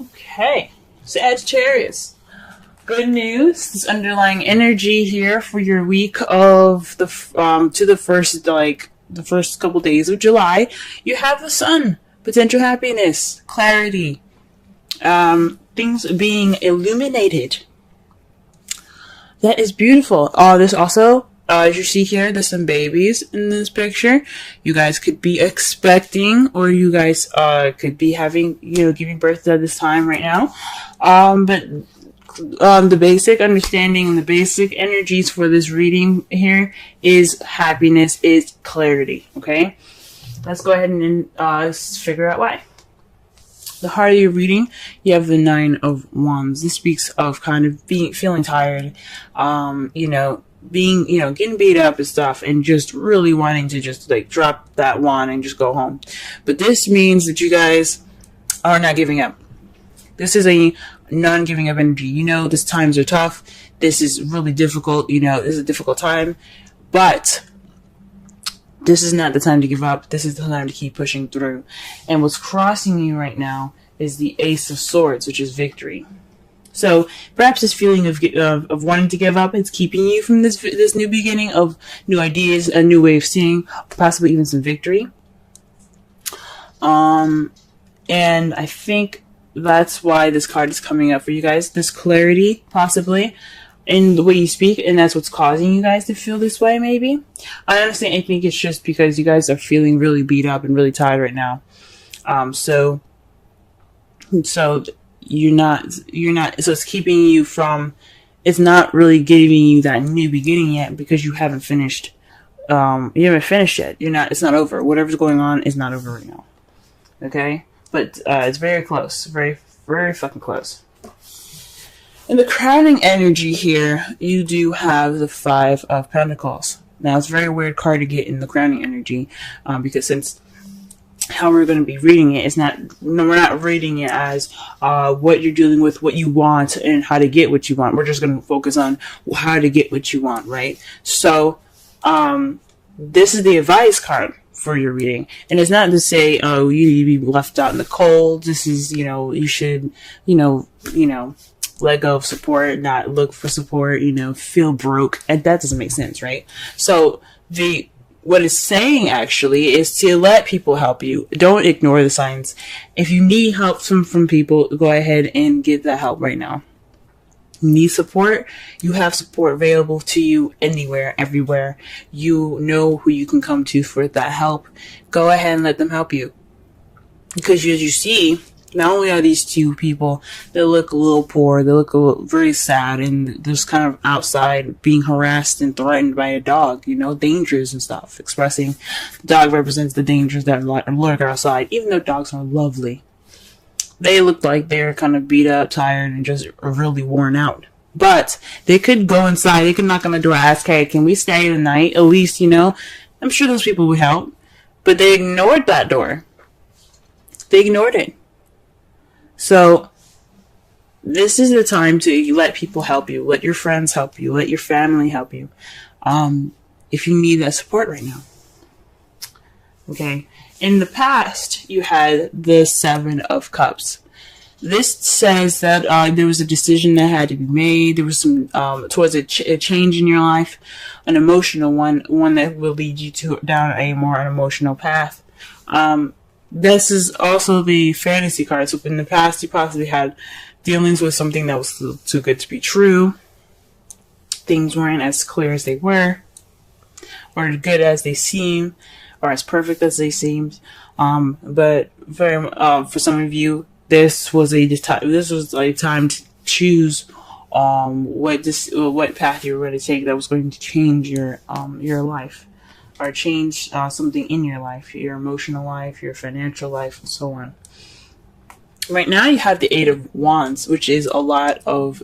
Okay, Sagittarius. Good news. This underlying energy here for your week of the to the first couple days of July. You have the Sun, potential happiness, clarity, things being illuminated. That is beautiful. This also, as you see here, there's some babies in this picture. You guys could be expecting, or you guys could be having, giving birth at this time right now. But the basic understanding and the basic energies for this reading here is happiness, is clarity. Okay, let's go ahead and figure out why. The heart of your reading, you have the Nine of Wands. This speaks of kind of feeling tired, getting beat up and stuff, and just really wanting to just like drop that wand and just go home. But this means that you guys are not giving up. This is a non-giving up energy. These times are tough. This is really difficult. This is a difficult time, but this is not the time to give up. This is the time to keep pushing through. And what's crossing you right now is the Ace of Swords, which is victory. So perhaps this feeling of wanting to give up is keeping you from this new beginning of new ideas, a new way of seeing, possibly even some victory. And I think that's why this card is coming up for you guys. This clarity, possibly, in the way you speak, and that's what's causing you guys to feel this way, maybe. I think it's just because you guys are feeling really beat up and really tired right now. So you're not, so it's keeping you from, it's not really giving you that new beginning yet because you haven't finished, yet. It's not over. Whatever's going on is not over right now. Okay? But, it's very close. Very, very fucking close. In the crowning energy here, you do have the Five of Pentacles. Now, it's a very weird card to get in the crowning energy, because since how we're going to be reading it, we're not reading it as what you're dealing with, what you want, and how to get what you want. We're just going to focus on how to get what you want, right? So, this is the advice card for your reading. And it's not to say, you need to be left out in the cold. This is, you should, let go of support, not look for support, feel broke. And that doesn't make sense, right? So what it's saying actually is to let people help you. Don't ignore the signs. If you need help from people, go ahead and get that help right now. You need support, you have support available to you anywhere, everywhere. You know who you can come to for that help. Go ahead and let them help you. Because as you see, not only are these two people, they look a little poor, they look very sad, and they're just kind of outside being harassed and threatened by a dog, dangers and stuff. Expressing, the dog represents the dangers that lurk outside, even though dogs are lovely. They look like they're kind of beat up, tired, and just really worn out. But they could go inside, they could knock on the door and ask, hey, can we stay the night? At least, I'm sure those people would help. But they ignored that door. They ignored it. So, this is the time to let people help you. Let your friends help you. Let your family help you. If you need that support right now. Okay. In the past, you had the Seven of Cups. This says that there was a decision that had to be made. There was some towards a change in your life, an emotional one that will lead you down a more emotional path. This is also the fantasy card. So in the past, you possibly had dealings with something that was too good to be true. Things weren't as clear as they were, or as good as they seem, or as perfect as they seemed. But for some of you, this was a time to choose what path you were going to take that was going to change your life. Or change something in your life, your emotional life, your financial life, and so on. Right now, you have the Eight of Wands, which is a lot of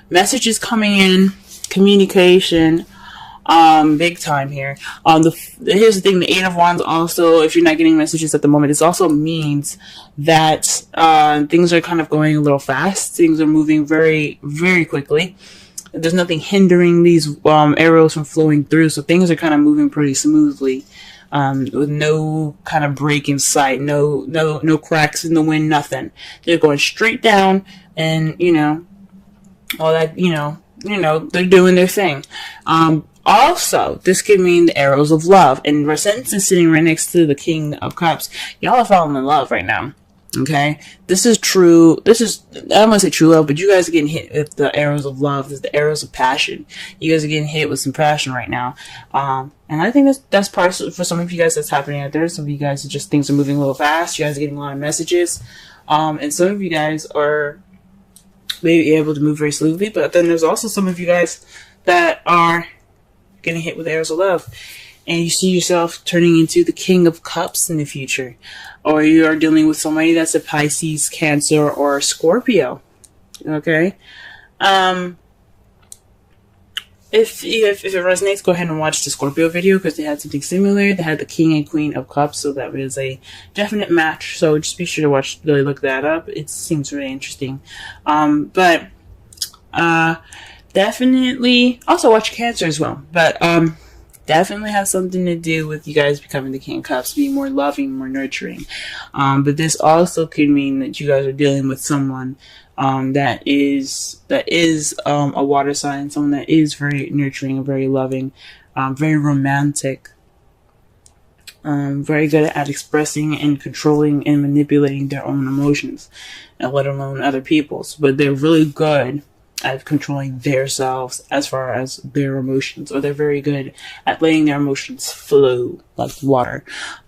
messages coming in, communication, big time here. Here's the thing: the Eight of Wands also, if you're not getting messages at the moment, this also means that things are kind of going a little fast. Things are moving very, very quickly. There's nothing hindering these arrows from flowing through, so things are kind of moving pretty smoothly. with no kind of break in sight, no cracks in the wind, nothing. They're going straight down, and all that, they're doing their thing. Also, this could mean the arrows of love, and Resentence is sitting right next to the King of Cups. Y'all are falling in love right now. Okay, this is true. I don't want to say true love, but you guys are getting hit with the arrows of love. There's the arrows of passion. You guys are getting hit with some passion right now. And I think that's part of, for some of you guys, that's happening out there. Some of you guys, just things are moving a little fast. You guys are getting a lot of messages. And some of you guys are maybe able to move very smoothly, but then there's also some of you guys that are getting hit with arrows of love. And you see yourself turning into the King of Cups in the future. Or you are dealing with somebody that's a Pisces, Cancer, or Scorpio. Okay? If it resonates, go ahead and watch the Scorpio video, because they had something similar. They had the King and Queen of Cups, so that was a definite match. So just be sure to really look that up. It seems really interesting. But definitely also watch Cancer as well. But definitely has something to do with you guys becoming the King of Cups, being more loving, more nurturing. But this also could mean that you guys are dealing with someone that is a water sign, someone that is very nurturing and very loving, very romantic, very good at expressing and controlling and manipulating their own emotions, and let alone other people's. But they're really good at controlling themselves as far as their emotions, or they're very good at letting their emotions flow like water.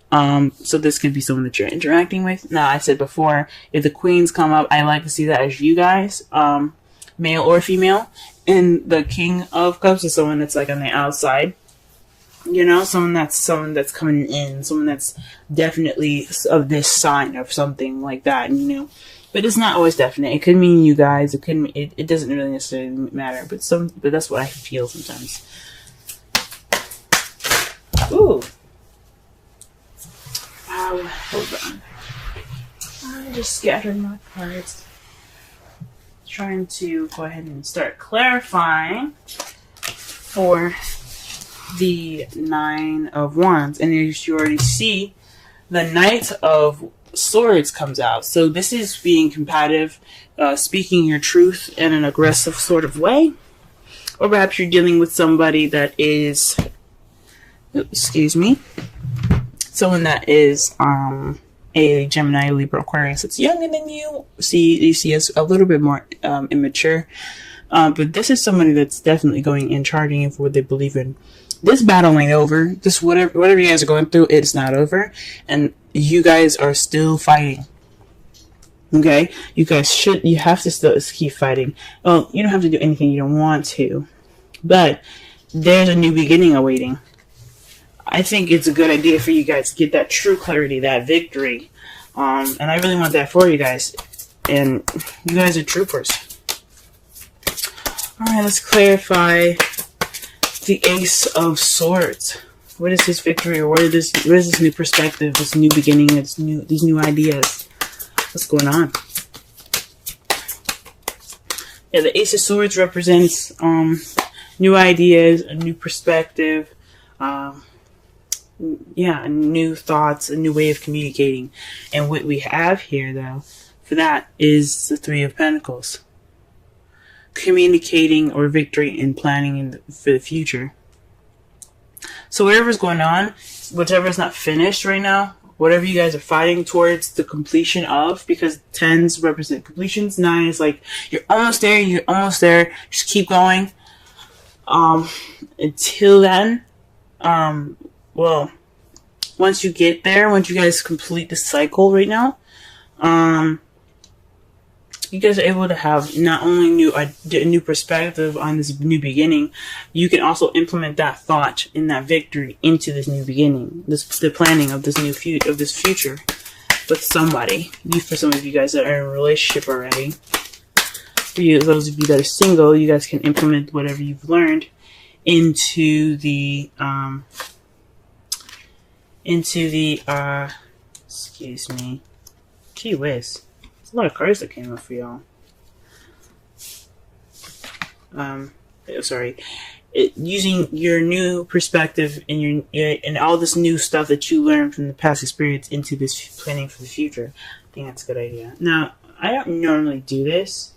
So this could be someone that you're interacting with. Now, I said before, if the queens come up, I like to see that as you guys, male or female. And the King of Cups is someone that's like on the outside. Someone that's coming in, someone that's definitely of this sign or something like that, But it's not always definite. It could mean you guys. It could mean, it doesn't really necessarily matter. But that's what I feel sometimes. Ooh. Hold on. I just scattered my cards. Trying to go ahead and start clarifying for the Nine of Wands. And as you already see, the Knight of Swords comes out. So this is being combative, speaking your truth in an aggressive sort of way. Or perhaps you're dealing with somebody that is, someone that is a Gemini, Libra, Aquarius that's younger than you. You see as a little bit more immature. But this is somebody that's definitely going in, charging in for what they believe in. This battle ain't over. This whatever you guys are going through, it's not over. And you guys are still fighting. Okay? You have to still keep fighting. Well, you don't have to do anything you don't want to. But there's a new beginning awaiting. I think it's a good idea for you guys to get that true clarity, that victory. And I really want that for you guys. And you guys are troopers. Alright, let's clarify the Ace of Swords. What is this victory, or what is this new perspective, this new beginning, these new ideas? What's going on? Yeah, the Ace of Swords represents new ideas, a new perspective, new thoughts, a new way of communicating. And what we have here, though, for that is the Three of Pentacles. Communicating or victory and planning for the future. So whatever's going on, whatever's not finished right now, whatever you guys are fighting towards the completion of, because 10s represent completions, 9 is like, you're almost there, just keep going. Until then, once you get there, once you guys complete the cycle right now, you guys are able to have not only a new perspective on this new beginning, you can also implement that thought and that victory into this new beginning, the planning of this future with somebody. For some of you guys that are in a relationship already, for you, those of you that are single, you guys can implement whatever you've learned into the excuse me, gee whiz. A lot of cards that came up for y'all. using your new perspective and and all this new stuff that you learned from the past experience into this planning for the future. I think that's a good idea. Now, I don't normally do this,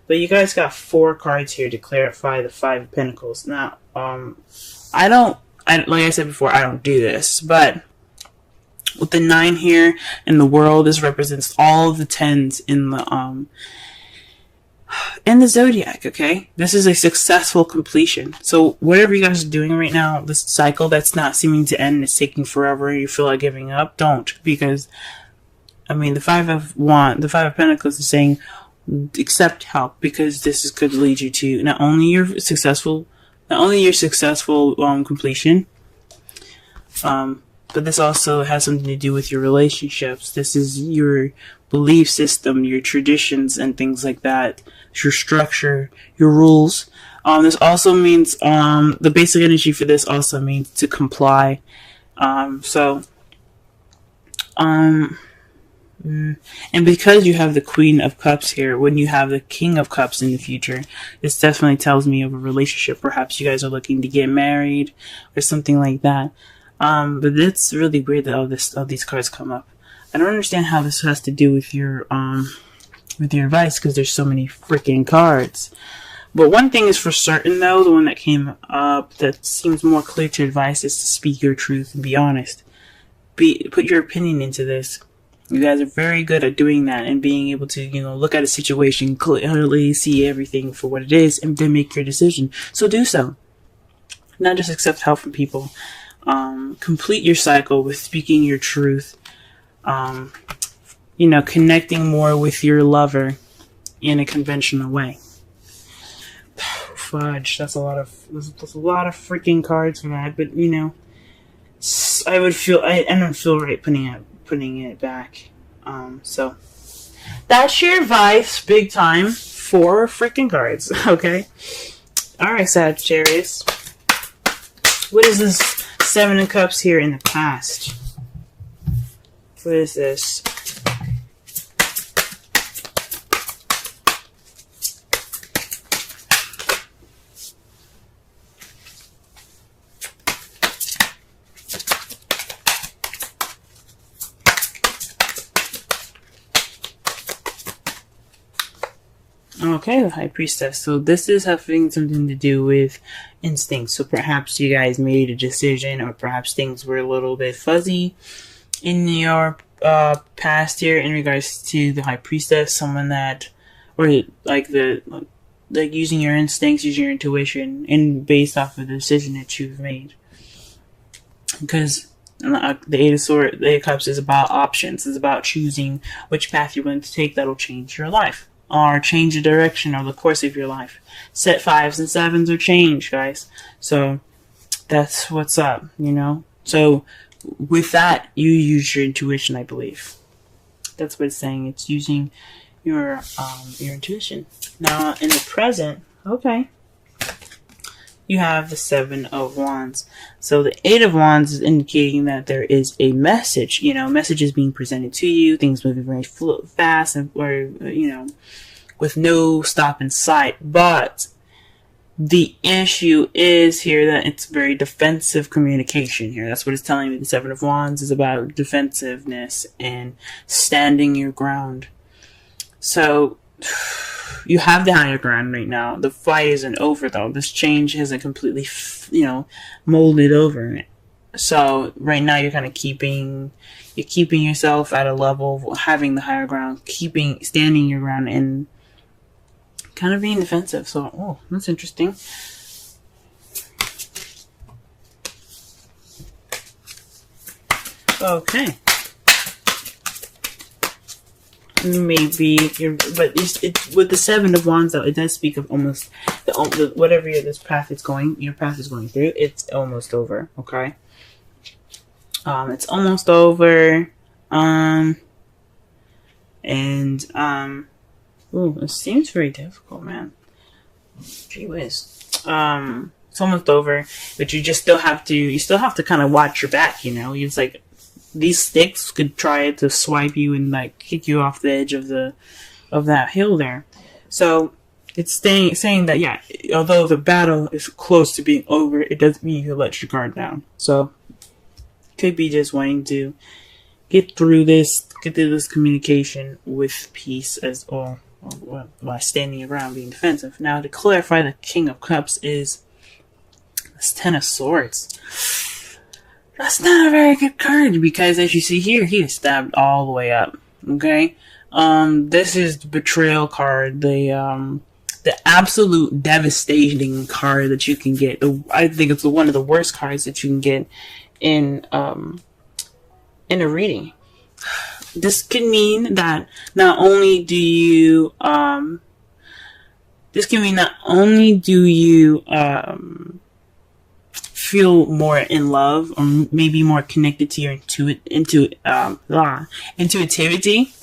but you guys got 4 cards here to clarify the 5 of Pentacles. Now, like I said before, I don't do this, but with the 9 here in the world, this represents all of the 10s in the zodiac. Okay, this is a successful completion. So whatever you guys are doing right now, this cycle that's not seeming to end, it's taking forever, you feel like giving up, don't, because I mean the 5 of Pentacles is saying accept help, because this could lead you to not only your successful completion, but this also has something to do with your relationships. This is your belief system, your traditions, and things like that. Your structure, your rules. This also means, the basic energy for this also means to comply. And because you have the Queen of Cups here, when you have the King of Cups in the future, this definitely tells me of a relationship. Perhaps you guys are looking to get married or something like that. But it's really weird that all these cards come up. I don't understand how this has to do with your advice, because there's so many freaking cards. But one thing is for certain, though, the one that came up that seems more clear to advice is to speak your truth and be honest. Put your opinion into this. You guys are very good at doing that and being able to, look at a situation clearly, see everything for what it is, and then make your decision. So do so. Not just accept help from people. Complete your cycle with speaking your truth. Connecting more with your lover in a conventional way. Fudge, that's a lot of freaking cards for that, but I don't feel right putting it back. So that's your advice, big time, 4 freaking cards. Okay. All right, Sagittarius. What is this 7 of Cups here in the past? What is this? Okay, the High Priestess. So this is having something to do with instincts. So perhaps you guys made a decision, or perhaps things were a little bit fuzzy in your past year in regards to the High Priestess. Someone that, or like using your instincts, using your intuition, and based off of the decision that you've made. Because the Eight of Cups is about options. It's about choosing which path you're going to take that'll change your life, or change the direction or the course of your life. Set 5s and 7s or change, guys. So that's what's up, So with that, you use your intuition, I believe. That's what it's saying. It's using your intuition. Now in the present, okay, you have the 7 of Wands. So the 8 of Wands is indicating that there is a message. Messages being presented to you, things moving very fast, or with no stop in sight. But the issue is here that it's very defensive communication here. That's what it's telling me. The 7 of Wands is about defensiveness and standing your ground. So you have the higher ground right now. The fight isn't over, though. This change hasn't completely, molded over. So right now you're kind of keeping yourself at a level of having the higher ground, standing your ground, and kind of being defensive. So, that's interesting. Okay. Maybe but it's with the 7 of Wands, though, it does speak of almost whatever your path is going through. It's almost over. Okay. It's almost over. It seems very difficult, man. Gee whiz. It's almost over, but you still have to kind of watch your back. It's like these sticks could try to swipe you and kick you off the edge of that hill there. So It's saying that, yeah, although the battle is close to being over, it doesn't mean you let your guard down. So, could be just wanting to get through this communication with peace as or while standing around being defensive. Now, to clarify, the King of Cups is this Ten of Swords. That's not a very good card because, as you see here, he is stabbed all the way up. Okay, this is the betrayal card. The absolute devastating card that you can get. I think it's one of the worst cards that you can get in a reading. This could mean that not only do you feel more in love, or maybe more connected to your intuitivity.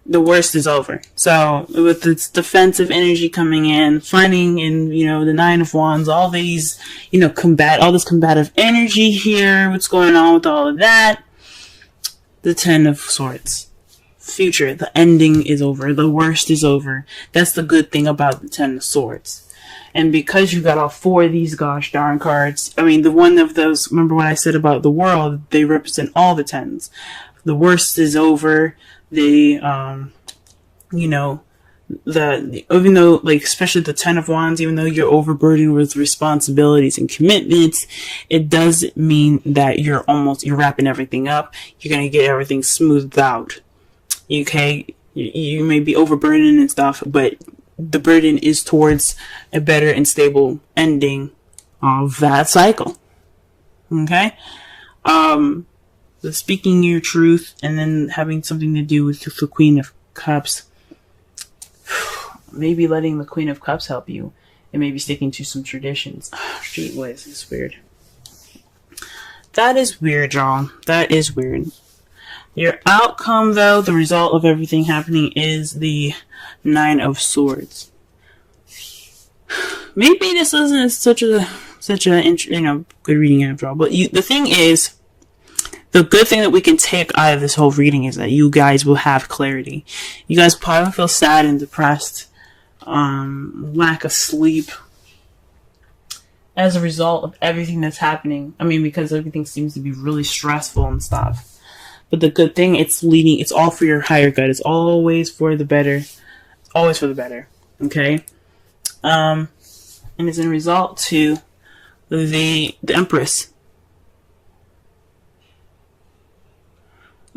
The worst is over. So with this defensive energy coming in, finding in, the Nine of Wands, all these, all this combative energy here, what's going on with all of that? The Ten of Swords. Future, the ending is over. The worst is over. That's the good thing about the Ten of Swords. And because you got all four of these gosh darn cards, the one of those, remember what I said about the world, they represent all the tens. The worst is over. Even though, especially the Ten of Wands, even though you're overburdened with responsibilities and commitments, it does mean that you're wrapping everything up. You're going to get everything smoothed out. Okay? You may be overburdened and stuff, but the burden is towards a better and stable ending of that cycle. Okay? The speaking your truth and then having something to do with the Queen of Cups. Maybe letting the Queen of Cups help you, and maybe sticking to some traditions. Oh, gee whiz, this is weird. That is weird, y'all. That is weird. Your outcome, though, the result of everything happening is the Nine of Swords. Maybe this isn't such a good reading after all. But the thing is, the good thing that we can take out of this whole reading is that you guys will have clarity. You guys probably feel sad and depressed, lack of sleep, as a result of everything that's happening. Because everything seems to be really stressful and stuff. But the good thing, it's all for your higher good. It's always for the better. Always for the better. Okay? And it's in result to the Empress.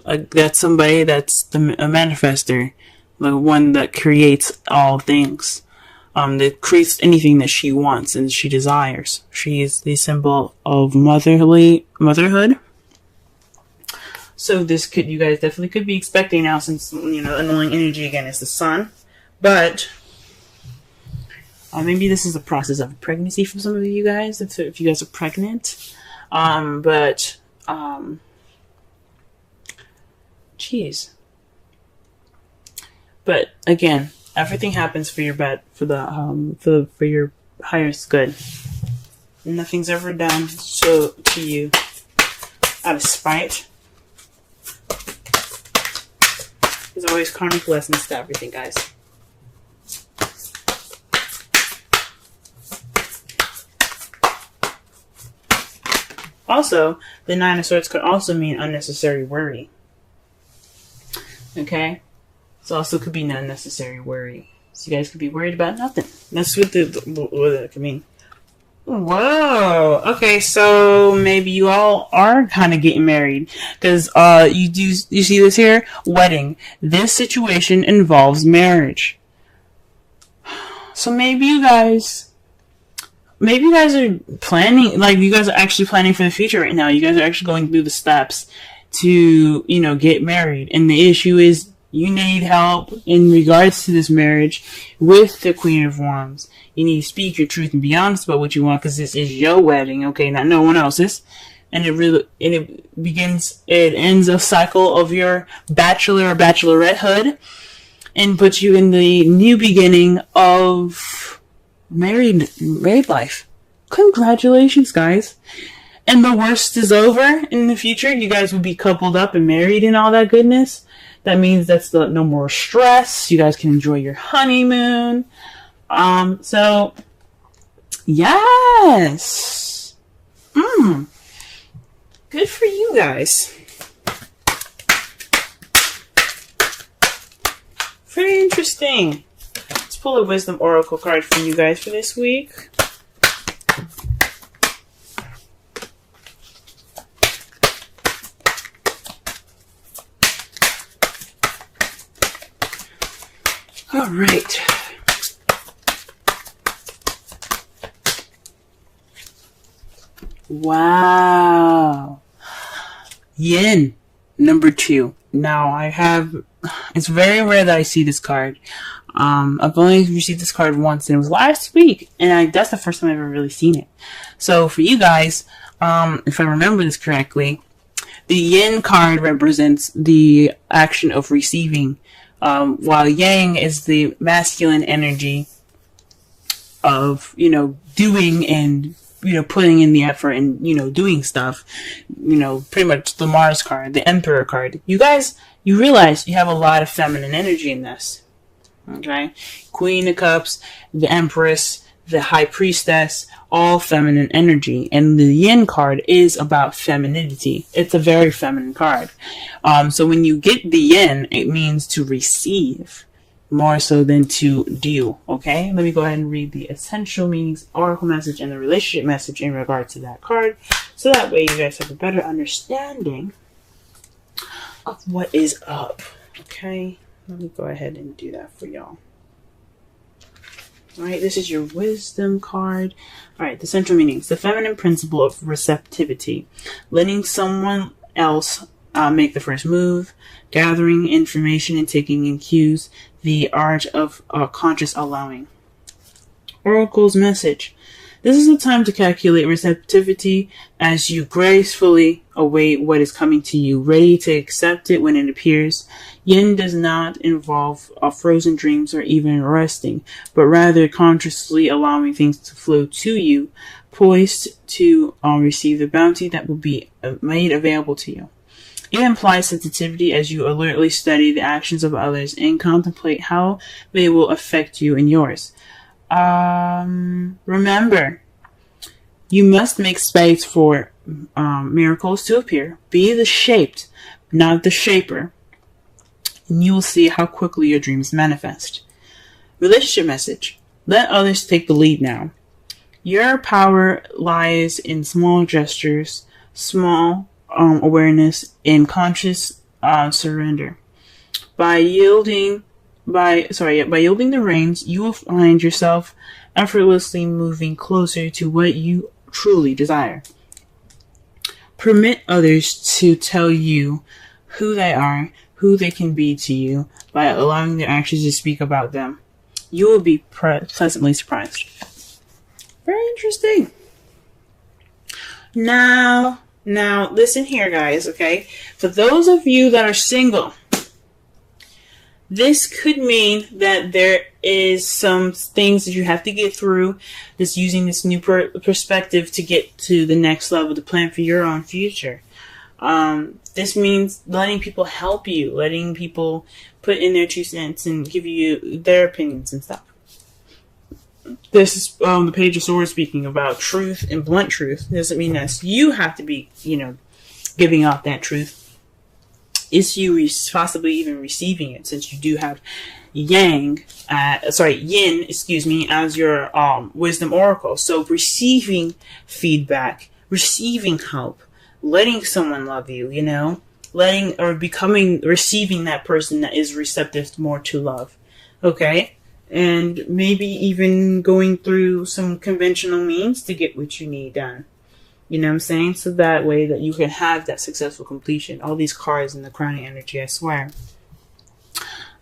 That's somebody that's a manifester. The one that creates all things. That creates anything that she wants and she desires. She is the symbol of motherhood. So you guys definitely could be expecting now, since, annoying energy again is the Sun. But, maybe this is a process of pregnancy for some of you guys, if you guys are pregnant. Jeez. But, again, everything happens for your for your highest good. Nothing's ever done to you out of spite. There's always karmic lessons to everything, guys. Also, the Nine of Swords could also mean unnecessary worry. Okay? It also could be an unnecessary worry. So you guys could be worried about nothing. That's what it could mean. Whoa. Okay, so maybe you all are kind of getting married. Because you see this here? Wedding. This situation involves marriage. So maybe you guys are planning, you guys are actually planning for the future right now. You guys are actually going through the steps to, get married. And the issue is, you need help in regards to this marriage with the Queen of Wands. You need to speak your truth and be honest about what you want, because this is your wedding, okay, not no one else's. And it ends a cycle of your bachelor or bachelorettehood and puts you in the new beginning of married life. Congratulations, guys. And the worst is over. In the future, you guys will be coupled up and married and all that goodness. That means no more stress. You guys can enjoy your honeymoon. So yes. Good for you guys. Very interesting. Let's pull a wisdom oracle card for you guys for this week. All right. Wow. Yin, number 2. Now, it's very rare that I see this card. I've only received this card once, and it was last week, and that's the first time I've ever really seen it. So, for you guys, if I remember this correctly, the Yin card represents the action of receiving, while Yang is the masculine energy of, doing and, putting in the effort and, doing stuff. Pretty much the Mars card, the Emperor card. You guys, you realize you have a lot of feminine energy in this. Okay? Queen of Cups, the Empress, the High Priestess, all feminine energy. And the Yin card is about femininity. It's a very feminine card. So when you get the Yin, it means to receive more so than to deal. Okay? Let me go ahead and read the essential meanings, oracle message, and the relationship message in regard to that card. So that way you guys have a better understanding of what is up. Okay? Let me go ahead and do that for y'all. Alright, this is your wisdom card. Alright, the central meanings. The feminine principle of receptivity. Letting someone else make the first move. Gathering information and taking in cues. The art of conscious allowing. Oracle's message. This is a time to calculate receptivity as you gracefully await what is coming to you, ready to accept it when it appears. Yin does not involve frozen dreams or even resting, but rather consciously allowing things to flow to you, poised to receive the bounty that will be made available to you. It implies sensitivity as you alertly study the actions of others and contemplate how they will affect you and yours. Remember, you must make space for miracles to appear. Be the shaped, not the shaper, and you will see how quickly your dreams manifest. Relationship message. Let others take the lead now. Your power lies in small gestures, small awareness, and conscious surrender. By yielding the reins, you will find yourself effortlessly moving closer to what you truly desire. Permit others to tell you who they are, who they can be to you, by allowing their actions to speak about them. You will be pleasantly surprised. Very interesting. Now, listen here, guys, okay? For those of you that are single, this could mean that there is some things that you have to get through, just using this new perspective to get to the next level, to plan for your own future. This means letting people help you, letting people put in their 2 cents and give you their opinions and stuff. This is the Page of Swords speaking about truth and blunt truth. It doesn't mean that you have to be, giving out that truth. It's you possibly even receiving it, since you do have Yin, as your wisdom oracle. So receiving feedback, receiving help, letting someone love you, receiving that person that is receptive more to love. Okay? And maybe even going through some conventional means to get what you need done. You know what I'm saying? So that way that you can have that successful completion. All these cards in the crowning energy, I swear.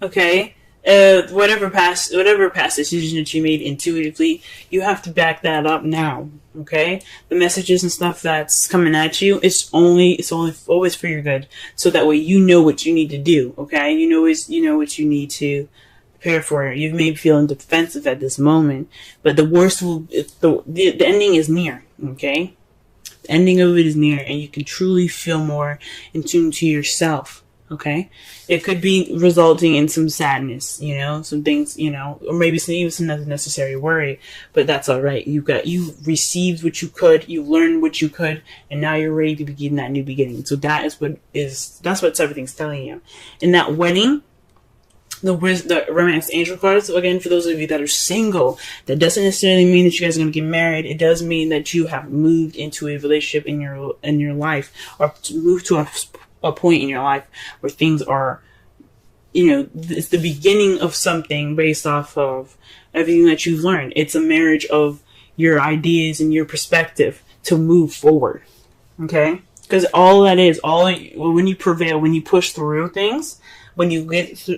Okay? Whatever past decision that you made intuitively, you have to back that up now. Okay? The messages and stuff that's coming at you, it's always for your good. So that way you know what you need to do. Okay? You know what you need to prepare for. You may be feeling defensive at this moment, but the worst the ending is near. Okay? The ending of it is near, and you can truly feel more in tune to yourself. Okay, it could be resulting in some sadness, you know, some things, you know, or maybe even some unnecessary worry, but that's all right. You received what you could, you learned what you could, and now you're ready to begin that new beginning. So that's what everything's telling you. In that wedding, the romance angel cards, again, for those of you that are single, that doesn't necessarily mean that you guys are going to get married. It does mean that you have moved into a relationship in your life, or moved to a point in your life where things are, you know, it's the beginning of something based off of everything that you've learned. It's a marriage of your ideas and your perspective to move forward. Okay? Because all that is, when you prevail, when you push through things, when you get to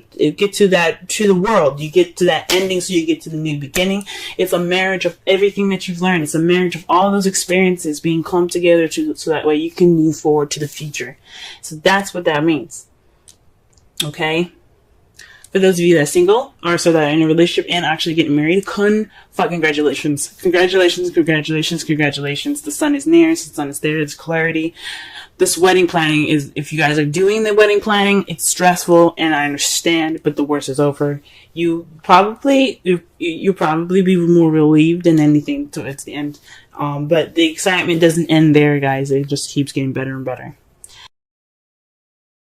the world, you get to that ending, so you get to the new beginning. It's a marriage of everything that you've learned. It's a marriage of all those experiences being clumped together so that way you can move forward to the future. So that's what that means. Okay? For those of you that are single, or so that are in a relationship and actually getting married, congratulations. Congratulations, congratulations, congratulations. The sun is near, the sun is there, there's clarity. This wedding planning is, if you guys are doing the wedding planning, it's stressful, and I understand, but the worst is over. You'll probably be more relieved than anything towards the end. But the excitement doesn't end there, guys. It just keeps getting better and better.